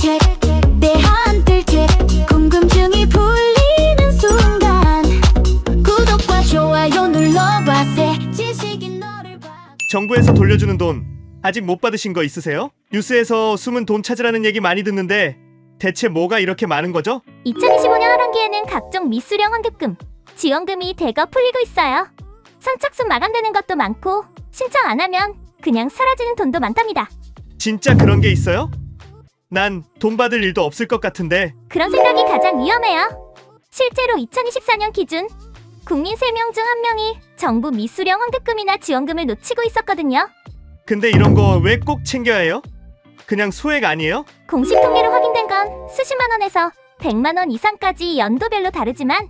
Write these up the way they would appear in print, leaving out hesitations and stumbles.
체크 내 한들 체크 궁금증이 풀리는 순간 구독과 좋아요 눌러봐 새 지식인 너를 봐. 정부에서 돌려주는 돈 아직 못 받으신 거 있으세요? 뉴스에서 숨은 돈 찾으라는 얘기 많이 듣는데 대체 뭐가 이렇게 많은 거죠? 2025년 하반기에는 각종 미수령 환급금, 지원금이 대거 풀리고 있어요. 선착순 마감되는 것도 많고 신청 안 하면 그냥 사라지는 돈도 많답니다. 진짜 그런 게 있어요? 난 돈 받을 일도 없을 것 같은데. 그런 생각이 가장 위험해요. 실제로 2024년 기준 국민 3명 중 1명이 정부 미수령 환급금이나 지원금을 놓치고 있었거든요. 근데 이런 거 왜 꼭 챙겨야 해요? 그냥 소액 아니에요? 공식 통계로 확인된 건 수십만 원에서 100만 원 이상까지 연도별로 다르지만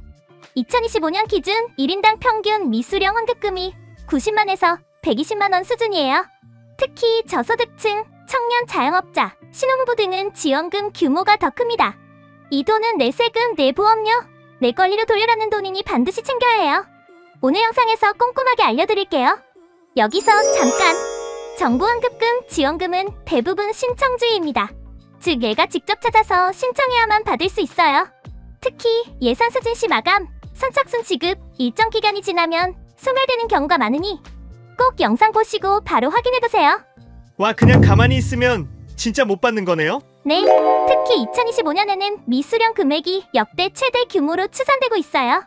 2025년 기준 1인당 평균 미수령 환급금이 90만에서 120만 원 수준이에요. 특히 저소득층, 청년 자영업자, 신혼부부 등은 지원금 규모가 더 큽니다. 이 돈은 내 세금, 내 보험료, 내 권리로 돌려라는 돈이니 반드시 챙겨야 해요. 오늘 영상에서 꼼꼼하게 알려드릴게요. 여기서 잠깐! 정부 환급금, 지원금은 대부분 신청주의입니다. 즉 내가 직접 찾아서 신청해야만 받을 수 있어요. 특히 예산 수준 시 마감, 선착순 지급, 일정 기간이 지나면 소멸되는 경우가 많으니 꼭 영상 보시고 바로 확인해보세요. 와, 그냥 가만히 있으면 진짜 못 받는 거네요? 네, 특히 2025년에는 미수령 금액이 역대 최대 규모로 추산되고 있어요.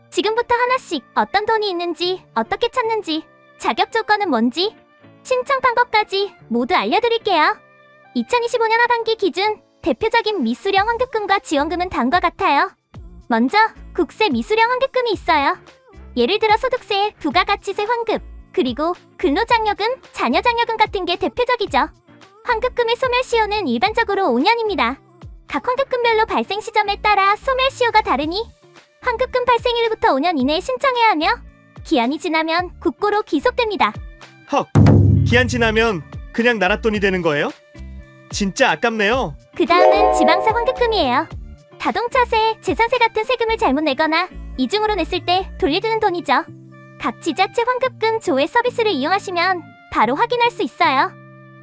지금부터 하나씩 어떤 돈이 있는지, 어떻게 찾는지, 자격 조건은 뭔지, 신청 방법까지 모두 알려드릴게요. 2025년 하반기 기준 대표적인 미수령 환급금과 지원금은 다음과 같아요. 먼저 국세 미수령 환급금이 있어요. 예를 들어 소득세, 부가가치세 환급, 그리고 근로장려금, 자녀장려금 같은 게 대표적이죠. 환급금의 소멸시효는 일반적으로 5년입니다. 각 환급금별로 발생 시점에 따라 소멸시효가 다르니 환급금 발생일부터 5년 이내에 신청해야 하며 기한이 지나면 국고로 기속됩니다. 헉! 기한 지나면 그냥 나랏돈이 되는 거예요? 진짜 아깝네요. 그 다음은 지방세 환급금이에요. 자동차세, 재산세 같은 세금을 잘못 내거나 이중으로 냈을 때 돌려주는 돈이죠. 각 지자체 환급금 조회 서비스를 이용하시면 바로 확인할 수 있어요.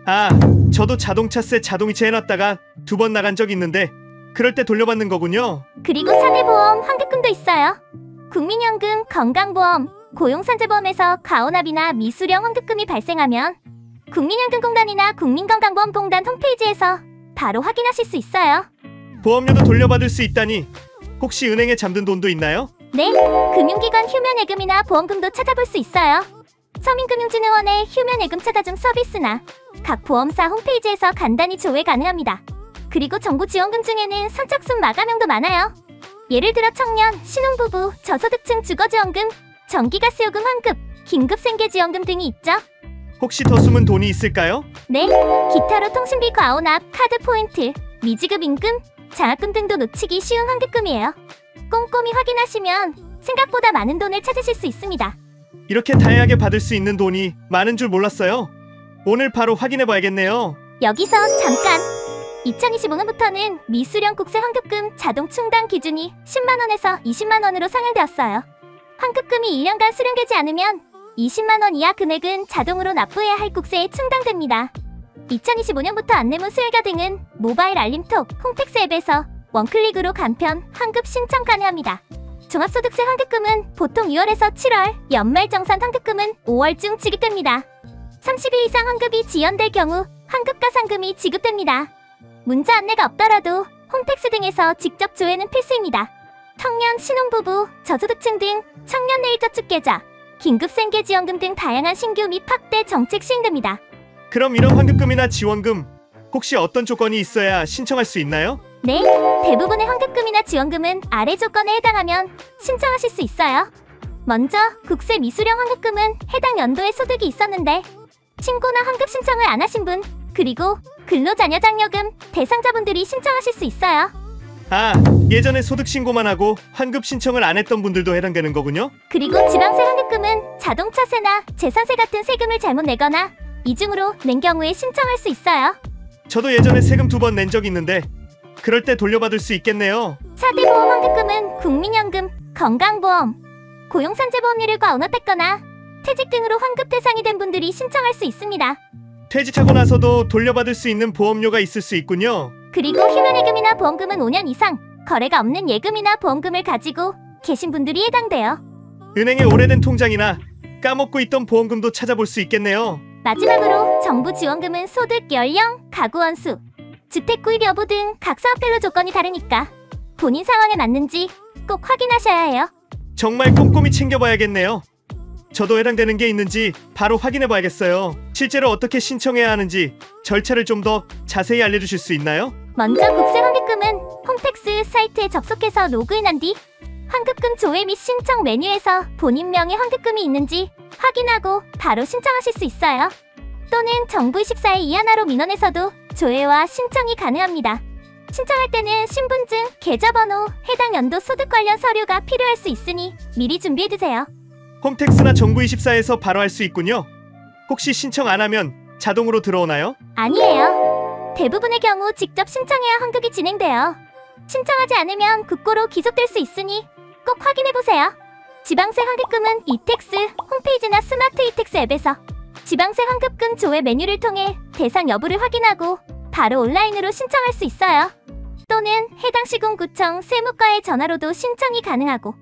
아, 저도 자동차세 자동이체 해놨다가 2번 나간 적 있는데 그럴 때 돌려받는 거군요. 그리고 사대보험 환급금도 있어요. 국민연금, 건강보험, 고용산재보험에서 가오납이나 미수령 환급금이 발생하면 국민연금공단이나 국민건강보험공단 홈페이지에서 바로 확인하실 수 있어요. 보험료도 돌려받을 수 있다니 혹시 은행에 잠든 돈도 있나요? 네, 금융기관 휴면예금이나 보험금도 찾아볼 수 있어요. 서민금융진흥원의 휴면예금 찾아줌 서비스나 각 보험사 홈페이지에서 간단히 조회 가능합니다. 그리고 정부 지원금 중에는 선착순 마감형도 많아요. 예를 들어 청년, 신혼부부, 저소득층 주거지원금, 전기가스요금 환급, 긴급생계지원금 등이 있죠. 혹시 더 숨은 돈이 있을까요? 네, 기타로 통신비 과오납, 카드 포인트, 미지급 임금, 장학금 등도 놓치기 쉬운 환급금이에요. 꼼꼼히 확인하시면 생각보다 많은 돈을 찾으실 수 있습니다. 이렇게 다양하게 받을 수 있는 돈이 많은 줄 몰랐어요. 오늘 바로 확인해봐야겠네요. 여기서 잠깐! 2025년부터는 미수령 국세 환급금 자동 충당 기준이 10만원에서 20만원으로 상향되었어요. 환급금이 1년간 수령되지 않으면 20만원 이하 금액은 자동으로 납부해야 할 국세에 충당됩니다. 2025년부터 안내문 수혜가 등은 모바일 알림톡, 홈택스 앱에서 원클릭으로 간편, 환급 신청 가능합니다. 종합소득세 환급금은 보통 6월에서 7월, 연말정산 환급금은 5월중 지급됩니다. 30일 이상 환급이 지연될 경우 환급가상금이 지급됩니다. 문자 안내가 없더라도 홈택스 등에서 직접 조회는 필수입니다. 청년, 신혼부부, 저소득층 등 청년내일저축계좌, 긴급생계지원금 등 다양한 신규 및 확대 정책 시행됩니다. 그럼 이런 환급금이나 지원금 혹시 어떤 조건이 있어야 신청할 수 있나요? 네, 대부분의 환급금이나 지원금은 아래 조건에 해당하면 신청하실 수 있어요. 먼저 국세 미수령 환급금은 해당 연도에 소득이 있었는데 신고나 환급 신청을 안 하신 분, 그리고 근로자녀장려금 대상자분들이 신청하실 수 있어요. 아, 예전에 소득 신고만 하고 환급 신청을 안 했던 분들도 해당되는 거군요? 그리고 지방세 환급금은 자동차세나 재산세 같은 세금을 잘못 내거나 이중으로 낸 경우에 신청할 수 있어요. 저도 예전에 세금 2번 낸 적 있는데 그럴 때 돌려받을 수 있겠네요. 4대 보험 환급금은 국민연금, 건강보험, 고용산재보험료를 과온합했거나 퇴직 등으로 환급 대상이 된 분들이 신청할 수 있습니다. 퇴직하고 나서도 돌려받을 수 있는 보험료가 있을 수 있군요. 그리고 휴면예금이나 보험금은 5년 이상 거래가 없는 예금이나 보험금을 가지고 계신 분들이 해당돼요. 은행의 오래된 통장이나 까먹고 있던 보험금도 찾아볼 수 있겠네요. 마지막으로 정부 지원금은 소득, 연령, 가구 원수, 주택 구입 여부 등 각 사업별로 조건이 다르니까 본인 상황에 맞는지 꼭 확인하셔야 해요. 정말 꼼꼼히 챙겨봐야겠네요. 저도 해당되는 게 있는지 바로 확인해봐야겠어요. 실제로 어떻게 신청해야 하는지 절차를 좀 더 자세히 알려주실 수 있나요? 먼저 국세 환급금은 홈택스 사이트에 접속해서 로그인한 뒤 환급금 조회 및 신청 메뉴에서 본인 명의 환급금이 있는지 확인하고 바로 신청하실 수 있어요. 또는 정부24의 이하나로 민원에서도 조회와 신청이 가능합니다. 신청할 때는 신분증, 계좌번호, 해당 연도 소득 관련 서류가 필요할 수 있으니 미리 준비해두세요. 홈택스나 정부24에서 바로 할 수 있군요. 혹시 신청 안 하면 자동으로 들어오나요? 아니에요. 대부분의 경우 직접 신청해야 환급이 진행돼요. 신청하지 않으면 국고로 기속될 수 있으니 꼭 확인해보세요. 지방세 환급금은 이택스 홈페이지나 스마트 이택스 앱에서 지방세 환급금 조회 메뉴를 통해 대상 여부를 확인하고 바로 온라인으로 신청할 수 있어요. 또는 해당 시군구청 세무과의 전화로도 신청이 가능하고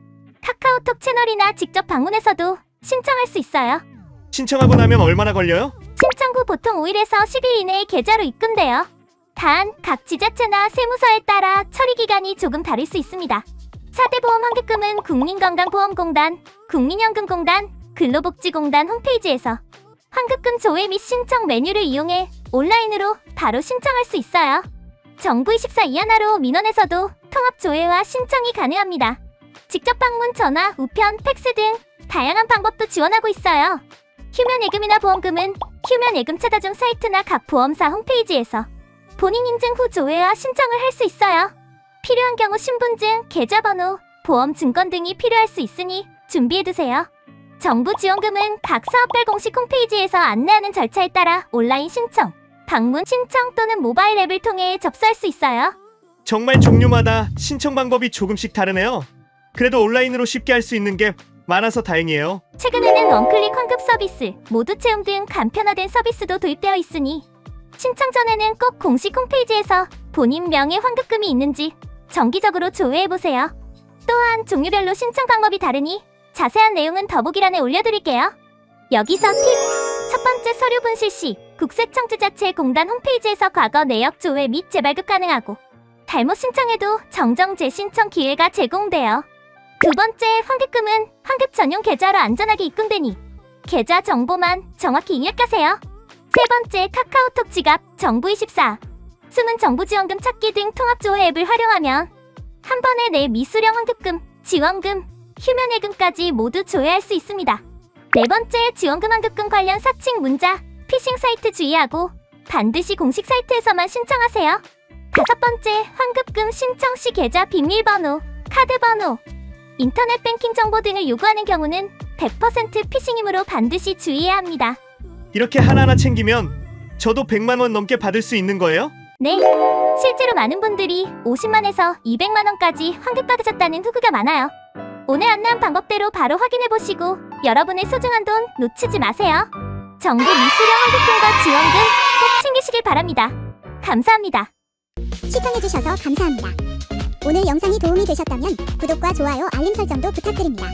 카카오톡 채널이나 직접 방문해서도 신청할 수 있어요. 신청하고 나면 얼마나 걸려요? 신청 후 보통 5일에서 10일 이내에 계좌로 입금돼요. 단, 각 지자체나 세무서에 따라 처리 기간이 조금 다를 수 있습니다. 4대 보험 환급금은 국민건강보험공단, 국민연금공단, 근로복지공단 홈페이지에서 환급금 조회 및 신청 메뉴를 이용해 온라인으로 바로 신청할 수 있어요. 정부24 이하나로 민원에서도 통합 조회와 신청이 가능합니다. 직접 방문, 전화, 우편, 팩스 등 다양한 방법도 지원하고 있어요. 휴면예금이나 보험금은 휴면예금 찾아준 사이트나 각 보험사 홈페이지에서 본인 인증 후 조회와 신청을 할 수 있어요. 필요한 경우 신분증, 계좌번호, 보험 증권 등이 필요할 수 있으니 준비해두세요. 정부 지원금은 각 사업별 공식 홈페이지에서 안내하는 절차에 따라 온라인 신청, 방문 신청 또는 모바일 앱을 통해 접수할 수 있어요. 정말 종류마다 신청 방법이 조금씩 다르네요. 그래도 온라인으로 쉽게 할 수 있는 게 많아서 다행이에요. 최근에는 원클릭 환급 서비스, 모두 채움 등 간편화된 서비스도 도입되어 있으니 신청 전에는 꼭 공식 홈페이지에서 본인 명의 환급금이 있는지 정기적으로 조회해보세요. 또한 종류별로 신청 방법이 다르니 자세한 내용은 더보기란에 올려드릴게요. 여기서 팁! 첫 번째, 서류 분실 시 국세청지자체공단 홈페이지에서 과거 내역 조회 및 재발급 가능하고 잘못 신청해도 정정 재신청 기회가 제공돼요. 두 번째, 환급금은 환급 전용 계좌로 안전하게 입금되니 계좌 정보만 정확히 입력하세요. 세 번째, 카카오톡 지갑, 정부24, 숨은 정부 지원금 찾기 등 통합조회 앱을 활용하면 한 번에 내 미수령 환급금, 지원금, 휴면예금까지 모두 조회할 수 있습니다. 네 번째, 지원금 환급금 관련 사칭 문자, 피싱 사이트 주의하고 반드시 공식 사이트에서만 신청하세요. 다섯 번째, 환급금 신청 시 계좌 비밀번호, 카드번호, 인터넷 뱅킹 정보 등을 요구하는 경우는 100% 피싱이므로 반드시 주의해야 합니다. 이렇게 하나하나 챙기면 저도 100만 원 넘게 받을 수 있는 거예요? 네, 실제로 많은 분들이 50만에서 200만 원까지 환급받으셨다는 후기가 많아요. 오늘 안내한 방법대로 바로 확인해보시고 여러분의 소중한 돈 놓치지 마세요. 정부 미수령 환급금과 지원금 꼭 챙기시길 바랍니다. 감사합니다. 시청해주셔서 감사합니다. 오늘 영상이 도움이 되셨다면 구독과 좋아요, 알림 설정도 부탁드립니다.